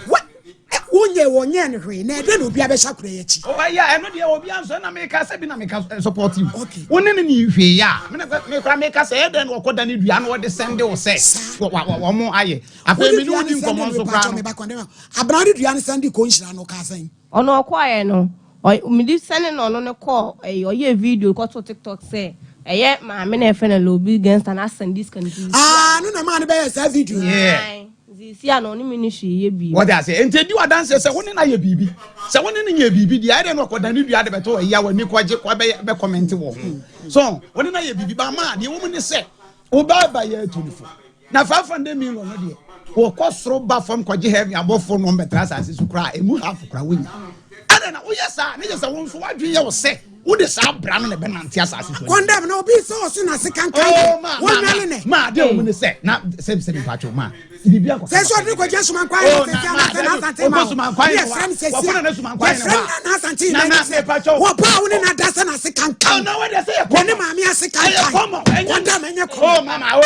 wonye ne hwe na den obi abesha kura ye chi oh yeah eno de obi anso na me ka say bi na me ka support you woni ne ni hwe ya me kra me ka say den wo koda ne dua na wo de send wo say wo mo aye akwa me no ni nkomo so kra no abran de dua ne send ko nhira no ka san ono kwaye no me di send no no ne call oye video ko to TikTok say ma me na efe na lobi against and send this can do no na man be say video si ano ni ministry ye bi what I say enti di wadan say woni na ye bibi say woni ne ye bibi di ade no koda ne dua de beto ya wani kwaje kwa be comment wo so woni na ye bibi ba ma de wo mu ne say wo ba ye tunifo na 500 million no de wo kosoro ba fam kwaje heavy abofo no betra asase su kra emu half kra wonya ade na wo yesa ne yesa won so wadwe ye wo say wo de sa bra no ne be nante asase so condemn na obi so na sekan kan won nale ne ma de wo mu ne say na se patcho ma bibi akọ se so de ko jesu man kwa ye se na asante ma ye friend se si na asante na wo pa wo ne na da se na sekan kan na we de say wo ne ma me asekan kan condemn enye ko oh mama oh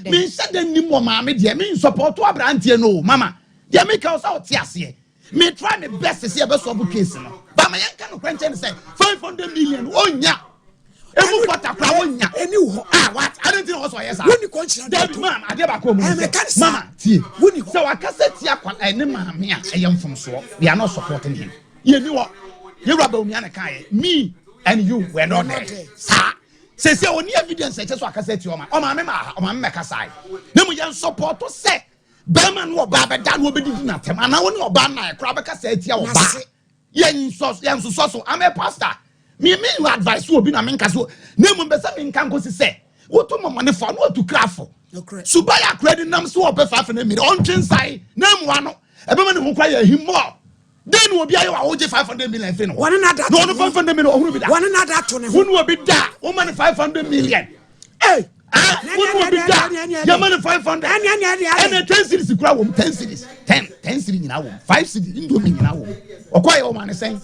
me said the name of mama dear me support to abrantie no mama dear me ka o ti ase me try my best to see about solve case no but my yanka no kwenche say 500 million onya emu kwata kwa onya eni wo what I don't think also yes woni konchira David mama ade ba ko mu mama tie woni so wakaseti akwa ene maame a eyemfom so we are not supporting him ye ni wo ye raba omi an kan me and you were not there say oni evidence say so akaseti o ma me kasai na mu yan support to say Bama no ba be da no be di na tem ana woni oba na kra be kaseti a oba yen so I'm a pastor me advice obi na me nka so na mu be say me nka nkosi say wo to money for no to crafo subaya credit nam so obe 5 na mi on twin sai na mu ano e be ma ne ho kwa ya him more then obi ayo wa wo je 500 million fe no one na that no 500 million ohuru bi da one na that to ne wonu obi da wo ma ne 500 million eh wonu obi da ya ma ne 500 and 10 cities kura wo 10 cities 10 cities nyina wo 5 cities indomie nyina wo okoye wo ma ne sen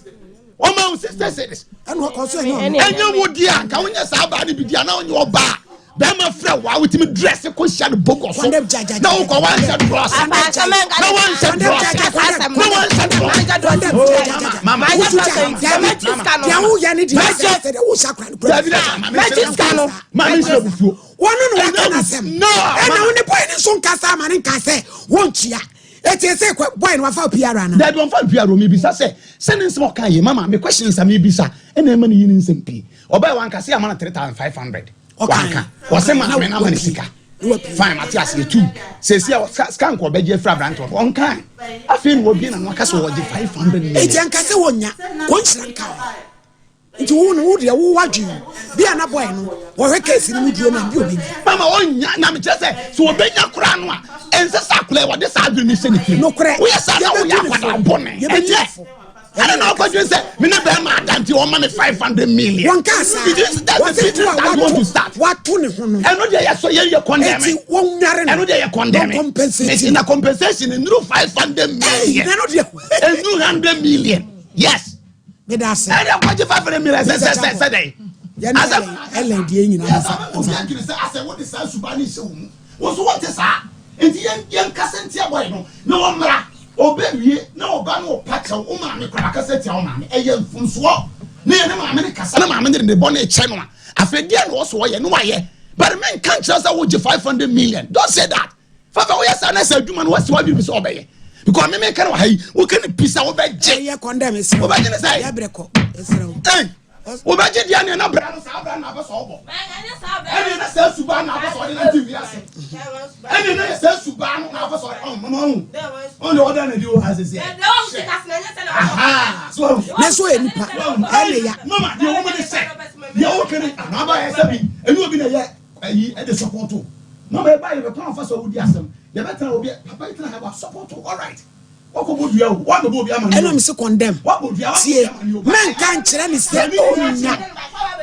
o ma 60 cities and what cause you enye wo dia ka wonya sa ba ne bi dia na onye oba be ma fra wa with me dress ko sha no bogo so na wo ko wan sha dress na wan sha dress mama ya wo ya ne di say de wo sha kran no mama sha bufu wono no wa na sem no na wo ne boy ni so nkasa ma ne nkase won tua eti say boy no wa fa piara na that one fa piara me bisa say send nsem kan ye mama me questions am me bisa e na ma ne yin nsem pi oba wan ka say am na 3500 wanka wose ma me na ma ne sika fine Matias ye too say scan ko beje fra brand of on kan afi no obi na no ka so wo je 500 million eti anka se wonya ko nsiranka nti wo no wo de wo wadwe bi ana boy no wo hwe case ni mudie na bi obi mama onya na me chese so obenya kura no a ense sakule wo de sa adwe ni se ni no kure wo ya sa na wo ya kwada bone enye I don't know what you say. Me never madam you want me 500 million. One casa. That's the business I want to start. What to ne hono? I know they are so you condemn. I know they are condemning. In a compensation in 500 million. And 200 million. Yes. Me da say. I don't want 500 million say. As a lady nyina I say what is that Subani so? What is that? And young Cassentia boy no one obewie na oba no pacha o ma me kra kasa tia o ma me eye mfunso na ye ma me kasa na ma me de bo na eche no afedia na so ye no waye but men can't just say wo 500 million don't say that fafa wo yesa na say adwuma no wasi wa bi so obeye because me kan wa hai wo kan pisa wo be je ye condemn esi wo ba je na say ya breko esra wo ba je dia na bra no sa bra na ba so obo ene na say suba na ba so de na tv ase ene na say suba na ba so mama only order na do as say aha so na so enipa ele ya mama the woman say ya wo kan na ba ya sabi enu obi na ye ayi e de support o mama e ba ye be plan fa so wo di asem ye better obi papa it na have support all right okobodua wo wa go obi amani eno mi se condemn tie men kan kire ni se onya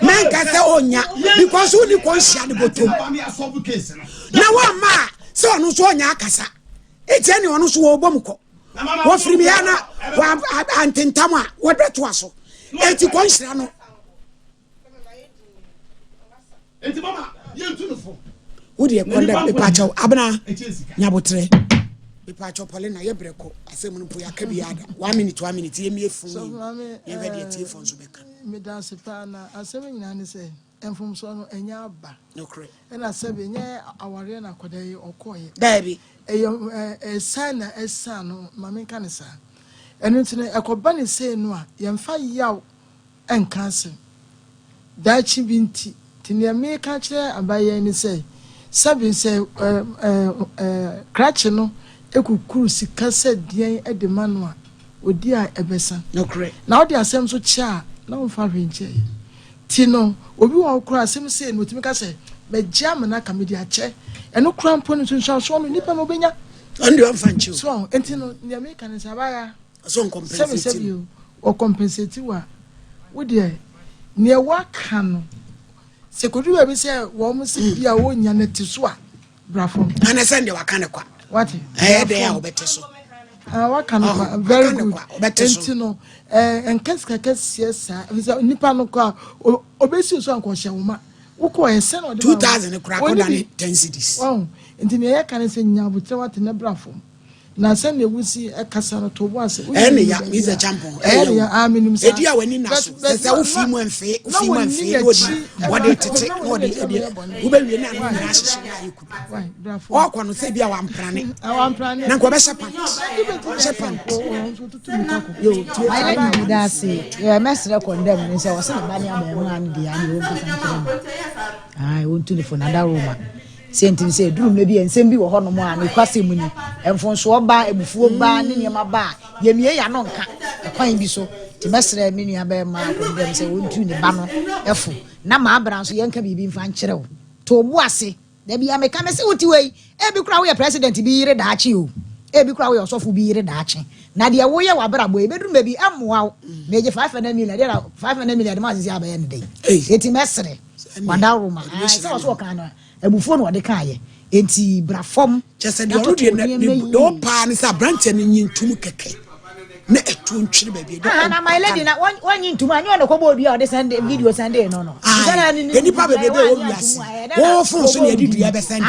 men ka se onya because who ni kon hia ni botom na wa ma se onu so onya akasa etie ni onu so wo bom ko wo firi mi ana wa antentam a wo beto aso eti kon hia no eti mama ye ntunufo wo de condemn be pa chaw abna nyabotre Pipa chopole na yebreko asem no po yaka bi ada 1 minute ye miefu ye be de tie fon so beka me da se pa na asem nyina ne se enfum so no enya aba no kre e na se be nye aware na kodai okoye dabi e sana esa no mame kan sa enu ntine ekoba ne se no a ye mfa yaw enka asem da chi binti tinia me ka kire abaye ni say sabi say cratch no ekukuru sika sedien de manu a odi a ebesa no correct na odi asem so chia na umfa hwenche ti no obi wa okura asem say no timi ka say me jam na kamedi ache eno kura mpo ni sunsun so no nipa no benya and you amfa nchi so enti no nia me kan say abaya so compensate sabi o compensate wa wo de ne waka no se kodu ba bi say wo mo se bia wo nya na ti so a brafo ana send waka ne kwa what dey a obete so waka no very good enti no enkeska kesiesa nipa no kwa obesi so anko hye woma woko ese no de 2000 kura ko dane 10 cedis oh enti me ye kan se nya butre wat ne brafo na se na ewusi ekasa no to bo ase ene ya is a champion ene ya aminim sa edi a wani na so se wo fi mu enfe wode tete wode wo be wie na no na hye na yiku brafo o kwa no se bia wa mprane na ko be shepan yo ai like me that say you mesre condemn ni say wo se ba ni abemu an dia ni wo bisa nkire ai won tu ni for nada roma sentin say drum na bi ensem bi wo ho no mo an kwase mu ni enfonso oba ebufuo ba ne niam ba yemie ya no nka kwan bi so ti mesre me nua ba ma condemn say won tu ni ba no efo na ma abran so yenka bibi mfa nkire wo to bu ase da bi ameka me say wuti wei e bi kura wo ye president bi yire da achi o e bi kura wo ye osofu bi yire da achi na de wo ye wa brabo e bedrum bi amoa me je 5 million de 5 million ma sisi abaye ne dey eti mesre wanda roma say so kan no ebufuo no de kaaye enti brafom just the do the pa ni sa branch ni nyintum keke na etu ntwire ba bi na my lady na one nyintum anyo na ko bo bia o de send video sunday no no ni pa bebe o wiase wo fon so ne didu ya be send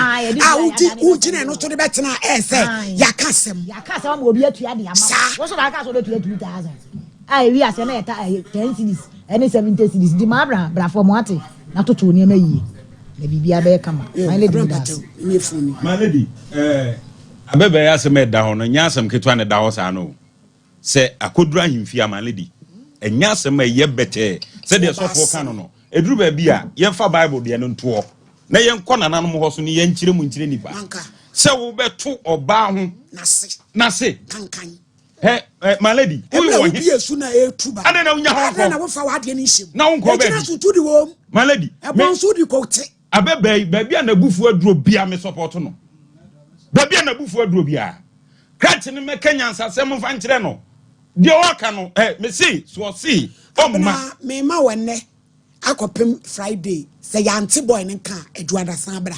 uti na no to de betena say yakasem ma obi atua de ama wo so na aka so de 2000 wiase na eta 10 cedis ene 70 cedis di ma brafom ate na toto ni ma yi na bibia be kama my lady das my lady abebe ya se me da ho no nya asem ketwa ne da ho sa no se akodura himfia my lady enya asem ye bete se de sofo kan no eduru ba bia ye fa bible de no nto na ye nkɔ nananom ho so ne ye nkyire mu nkyire nipa se wo beto oba ho nase kankan my lady wo bi esu na etuba ade na unya ho na wo fa wa de ni him na wo nkɔ ba na tutu di wo my lady ebon so di ko te abebe bia na bufu aduro bia me support no bia na bufu aduro bia krat ne me kanya nsasem mfa nkyere no de waka no me see so see na me ma wenne akopem friday say yanti boy nka eduada san bra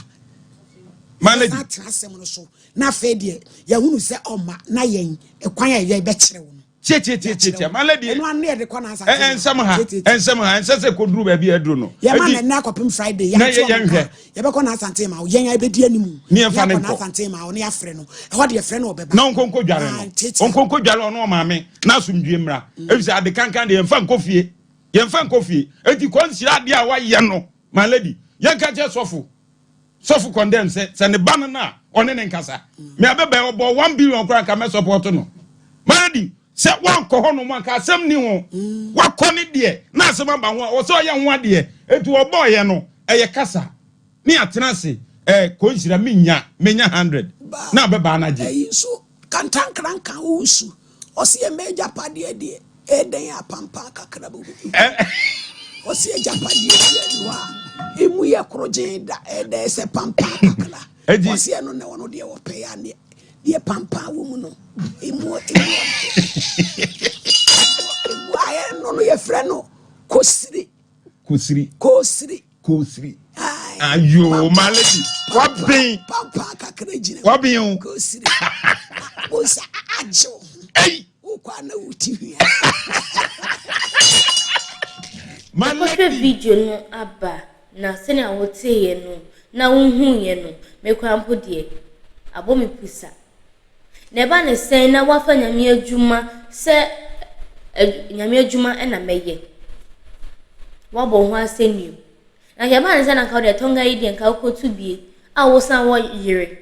my lady asem no so na fe de ya hunu se oma na yen ekwan ya ye be kire wo che my lady eno an de ko na asa ensem ha ensese koduru ba bia aduro no ya ma na akopem friday ya ye be ko na asante ma yen ya be di animu ya ko na asante ma oni afre no e ho de afre no obeba na onkonko dware no onkonko dware ono ma me na asumdue mra ebisa ade kankan de yemfa nkofie eti konsira de a wa ye no my lady yanka che sofu condemn se ne ban na one ne nkasa me abebe obo 1 billion kura ka me support no my lady se wan ko ho no man ka asem ni ho wa ko ne de na asem aba ho o se o ye ho ade etu obo ye no eye kasa ni atena se konsira menya 100 na abeba na je so kantan kranka usu o se meja pade de eden apampa kakra bu o se japade de wa emu ye kroje da ede se pampa kakra o se no ne wono de wo pe ya ne de pampa wo mu no emu aye no ye frɛ no kosiri ayo malady wabin pampa kakra jine wabin kosiri o sa ajo kwa na uti malady video no aba na sene a wote ye no na unhu ye no mekwanpo de abomi pusa ne ba ne sen na wafa nyame adwuma se nyame adwuma na meye wabo ho asenu na yaba ne sana ka de tonga yi de nka kotu bie a wo san wo yire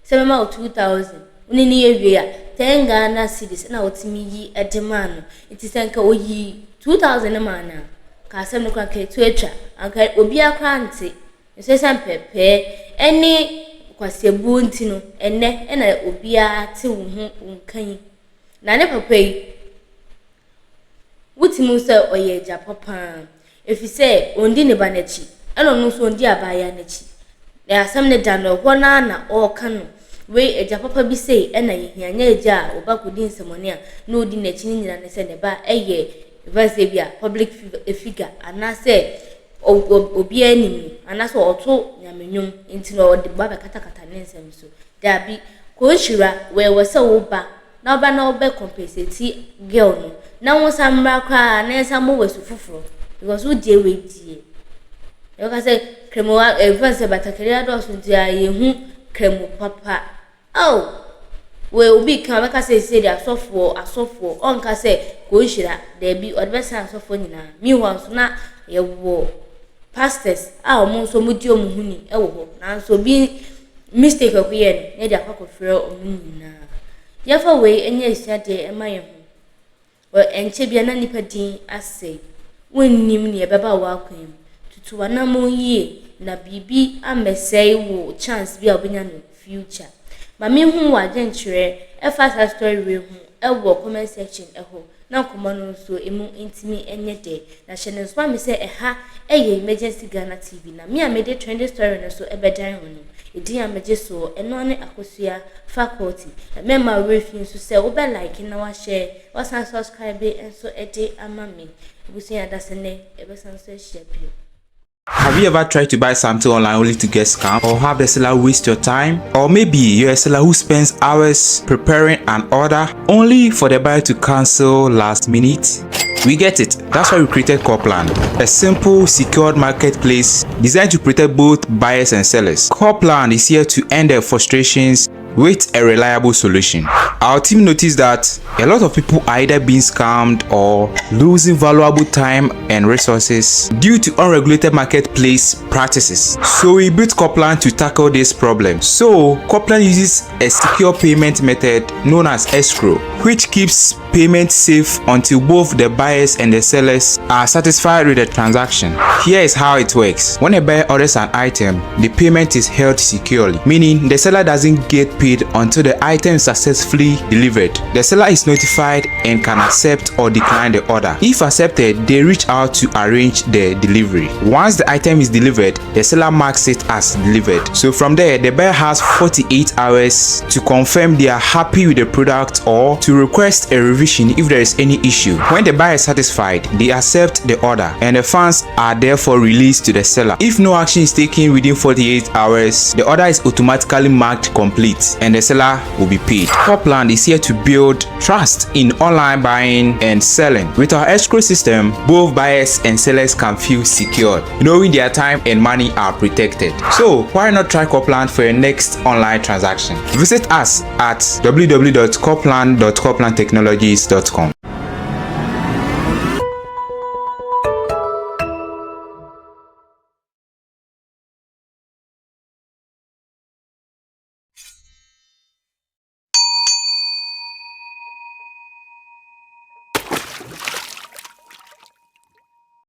se mema 2000 unini yewie a 10 Ghana cedis na otimi yi edema no iti senka oyi 2000 mana ka asem no kwa ka etu atwa anka obi akwa nte nsesa pepe ene kwasiebu nti no ene na obi ate wo ho nkan na ne papa yi wutimu se oye ja papa efise ondi ne banachi eno no so ondi abaya nachi na asem ne da no ho na o kan we eja papa bi sei ena yehianya eja obakodi nsemone a na odi nachi ni nyina ne se ne ba eye evase bia public figure anase obi anim anase oto nyamenyum nti no odi ba katakata ne nsem so dabi ko hira we wose wo ba na oba na obe compensate girl no na won samra kwa na nsamo wesu fufuro because wo die we die you can say kremo evase batakere adoso nti ayehu kremo papa oh we obi kan make say dey asofo on ka say ko hira there be odbesa asofo nyina mi ho so na ye wo pastors a omo so mudi omo huni e wo ho na so bi mistake okuye ne dey akokofre omo nyina ye fa we enye isiade e maye ho we enche bia na nipa din ase wonnim ne ebeba wa kwem tutu wanamo yie na bibi amesei wo chance bia obenya no future mami hu wa genchire e fast story we hu e wo comment section e ho na komo no so emu intimi enye de na chene so me se ha eye emergency Ghana TV na me amede trending story no so e bedan ho no edi ameje so eno ne akosua faculty memma refin so se wo be like na wa share wa san subscribe and so ede amami busia dasene e be san so share pio. Have you ever tried to buy something online only to get scammed, or have the seller waste your time? Or maybe you're a seller who spends hours preparing an order only for the buyer to cancel last minute? We get it. That's why we created Copland, a simple, secured marketplace designed to protect both buyers and sellers. Copland is here to end their frustrations with a reliable solution. Our team noticed that a lot of people are either being scammed or losing valuable time and resources due to unregulated marketplace practices. So we built Copland to tackle this problem. So Copland uses a secure payment method known as escrow, which keeps payment safe until both the buyers and the sellers are satisfied with the transaction. Here is how it works. When a buyer orders an item, the payment is held securely, meaning the seller doesn't get paid until the item is successfully delivered. The seller is notified and can accept or decline the order. If accepted, they reach out to arrange the delivery. Once the item is delivered, the seller marks it as delivered. So from there, the buyer has 48 hours to confirm they are happy with the product or to request a revision if there is any issue. When the buyer is satisfied, they accept the order and the funds are therefore released to the seller. If no action is taken within 48 hours, the order is automatically marked complete and the seller will be paid. Copland is here to build trust in online buying and selling. With our escrow system, both buyers and sellers can feel secured, knowing their time and money are protected. So why not try Copland for your next online transaction? Visit us at www.copland.coplandtechnologies.com.